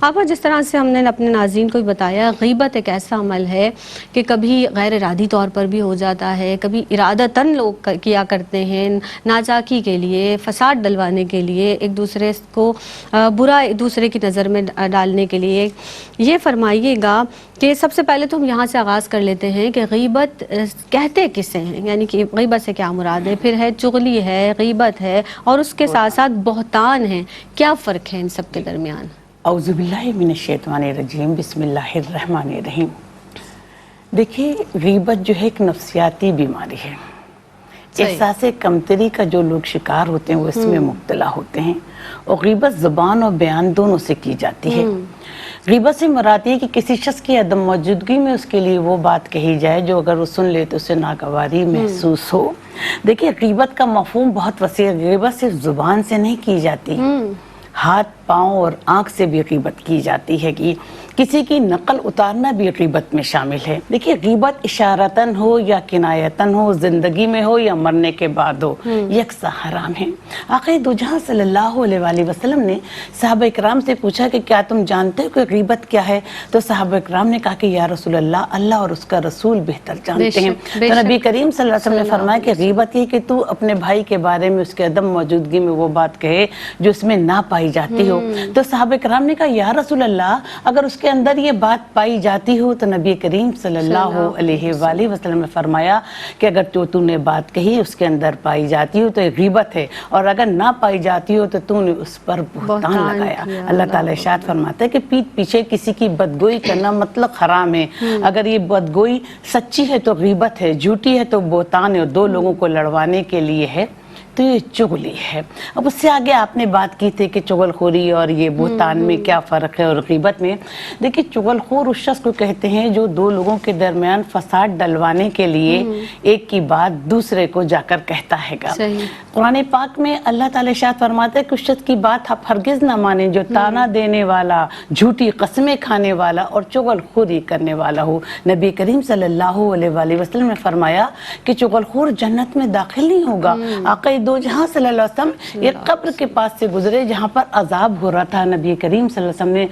آپ جس طرح سے ہم نے اپنے ناظرین کو بتایا، غیبت ایک ایسا عمل ہے کہ کبھی غیر ارادی طور پر بھی ہو جاتا ہے، کبھی ارادتاً لوگ کیا کرتے ہیں ناچاکی کے لیے، فساد ڈلوانے کے لیے، ایک دوسرے کو برا ایک دوسرے کی نظر میں ڈالنے کے لیے۔ یہ فرمائیے گا کہ سب سے پہلے تو ہم یہاں سے آغاز کر لیتے ہیں کہ غیبت کہتے کسے ہیں، یعنی کہ غیبت سے کیا مراد ہے، پھر ہے چغلی ہے، غیبت ہے، اور اس کے ساتھ ساتھ بہتان ہے، کیا فرق ہے ان سب کے درمیان؟ اعوذ باللہ من الشیطان الرجیم، بسم اللہ الرحمن الرحیم۔ دیکھیے، غیبت جو ہے ایک نفسیاتی بیماری ہے۔ احساس کمتری کا جو لوگ شکار ہوتے ہیں وہ اس میں مبتلا ہوتے ہیں، اور غیبت زبان اور بیان دونوں سے کی جاتی ہے۔ غیبت سے مراد یہ کہ کسی شخص کی عدم موجودگی میں اس کے لیے وہ بات کہی جائے جو اگر وہ سن لے تو اسے ناگواری محسوس ہو۔ دیکھیے، غیبت کا مفہوم بہت وسیع ہے۔ غیبت صرف زبان سے نہیں کی جاتی، ہاتھ، پاؤں اور آنکھ سے بھی غیبت کی جاتی ہے کہ کسی کی نقل اتارنا بھی غیبت میں شامل ہے۔ دیکھیے، غیبت اشارتاً ہو یا کنایتاً ہو، زندگی میں ہو یا مرنے کے بعد ہو، یکساں حرام ہے۔ آقا دو جہاں صلی اللہ علیہ وآلہ وسلم نے صحابہ اکرام سے پوچھا کہ کیا تم جانتے ہو کہ غیبت کیا ہے؟ تو صحابہ اکرام نے کہا کہ یا رسول اللہ اور اس کا رسول بہتر جانتے ہیں۔ تو نبی کریم صلی اللہ علیہ وسلم نے فرمایا کہ غیبت یہ کہ تو اپنے بھائی کے بارے میں اس کے عدم موجودگی میں وہ بات کہے جو اس میں نہ پائی جاتی ہو۔ تو صحابہ کرام نے کہا یا رسول اللہ، اگر اس کے اندر یہ بات پائی جاتی ہو تو نبی کریم صلی اللہ علیہ وآلہ وسلم نے فرمایا کہ اگر تو نے بات کہی اس کے اندر پائی جاتی ہو تو یہ غیبت ہے، اور اگر نہ پائی جاتی ہو تو نے اس پر بہتان لگایا۔ اللہ تعالیٰ ارشاد فرماتا ہے کہ پیٹھ پیچھے کسی کی بدگوئی کرنا مطلق حرام ہے۔ اگر یہ بدگوئی سچی ہے تو غیبت ہے، جھوٹی ہے تو بہتان ہے، اور دو لوگوں کو لڑوانے کے لیے ہے تو یہ چغلی ہے۔ اب اس سے آگے آپ نے بات کی تھی کہ چغل خوری اور یہ بہتان میں کیا فرق ہے اور غیبت میں۔ دیکھیے، چغل خور اس شخص کو کہتے ہیں جو دو لوگوں کے درمیان فساد ڈلوانے کے لیے ایک کی بات دوسرے کو جا کر کہتا ہے گا۔ قرآن پاک میں اللہ تعالیٰ ارشاد فرماتا ہے کہ اس شخص کی بات آپ ہرگز نہ مانیں جو تانا دینے والا، جھوٹی قسمیں کھانے والا اور چغل خوری کرنے والا ہو۔ نبی کریم صلی اللہ علیہ وآلہ وسلم نے فرمایا کہ چغل خور جنت میں داخل نہیں ہوگا۔ آقا دو جہاں صلی اللہ علیہ وسلم ایک قبر کے پاس سے گزرے جہاں پر عذاب ہو رہا تھا۔ نبی کریم صلی اللہ علیہ وسلم نے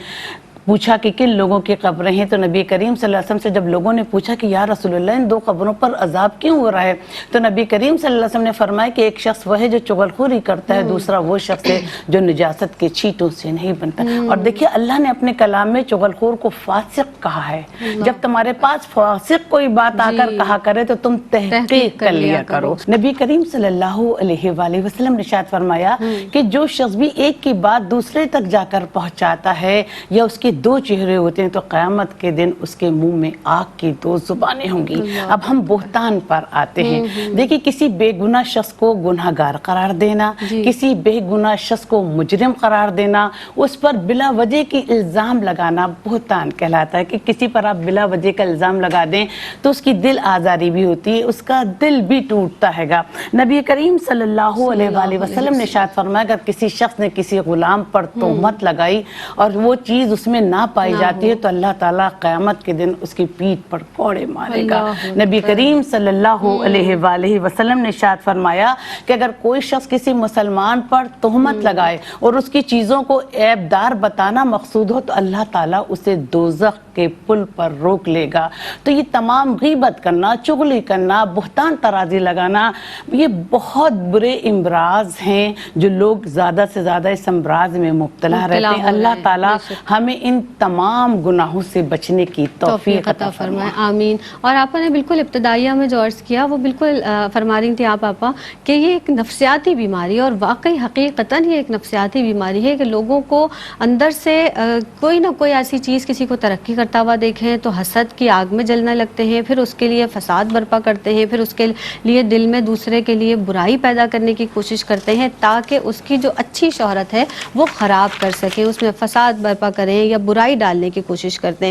پوچھا کہ کن لوگوں کی قبریں ہیں، تو نبی کریم صلی اللہ علیہ وسلم سے جب لوگوں نے پوچھا کہ یا رسول اللہ ان دو قبروں پر عذاب کیوں ہو رہا ہے، تو نبی کریم صلی اللہ علیہ وسلم نے فرمایا کہ ایک شخص وہ ہے جو چغل خوری کرتا ہے، دوسرا وہ شخص ہے جو نجاست کے چھینٹوں سے نہیں بنتا۔ اور دیکھیے، اللہ نے اپنے کلام میں چغل خور کو فاسق کہا ہے۔ جب تمہارے پاس فاسق کوئی بات آ کر کہا کرے تو تم تحقیق کر لیا کرو۔ نبی کریم صلی اللہ علیہ وآلہ وسلم نے ارشاد فرمایا کہ جو شخص بھی ایک کی بات دوسرے تک جا کر پہنچاتا ہے یا اس کے دو چہرے ہوتے ہیں تو قیامت کے دن اس کے منہ میں آگ کی دو زبانیں ہوں گی۔ اب ہم بہتان پر آتے ہیں۔ دیکھیے، کسی بے گناہ شخص کو گناہگار قرار دینا، کسی بے گناہ شخص کو مجرم قرار دینا، اس پر بلا وجہ کی الزام لگانا بہتان کہلاتا ہے۔ کہ کسی پر آپ بلا وجہ کا الزام لگا دیں تو اس کی دل آزاری بھی ہوتی ہے، اس کا دل بھی ٹوٹتا ہے گا۔ نبی کریم صلی اللہ علیہ وآلہ وسلم نے ارشاد فرمایا اگر کسی شخص نے کسی غلام پر تہمت لگائی اور وہ چیز اس میں نہ پائی جاتی ہے تو اللہ تعالیٰ قیامت کے دن اس کی پیٹھ پر کوڑے مارے گا۔ نبی کریم صلی اللہ علیہ وآلہ وسلم نے ارشاد فرمایا کہ اگر کوئی شخص کسی مسلمان پر تہمت لگائے اور اس کی چیزوں کو عیب دار بتانا مقصود ہو تو اللہ تعالیٰ اسے دوزخ کے پل پر روک لے گا۔ تو یہ تمام غیبت کرنا، چغلی کرنا، بہتان ترازی لگانا، یہ بہت برے امراض ہیں جو لوگ زیادہ سے زیادہ اس امراض میں مبتلا رہتے ہیں۔ اللہ تعالیٰ ہمیں ان تمام گناہوں سے بچنے کی توفیق عطا فرمائے، آمین۔ اور آپ نے بالکل ابتدائیہ میں جو عرض کیا وہ بالکل فرما رہی تھی آپ آپا کہ یہ ایک نفسیاتی بیماری ہے، اور واقعی حقیقتاً یہ ایک نفسیاتی بیماری ہے کہ لوگوں کو اندر سے کوئی نہ کوئی ایسی چیز کسی کو ترقی کرتا ہوا دیکھیں تو حسد کی آگ میں جلنے لگتے ہیں، پھر اس کے لیے فساد برپا کرتے ہیں، پھر اس کے لیے دل میں دوسرے کے لیے برائی پیدا کرنے کی کوشش کرتے ہیں تاکہ اس کی جو اچھی شہرت ہے وہ خراب کر سکیں، اس میں فساد برپا کریں یا برائی ڈالنے کی کوشش کرتے ہیں۔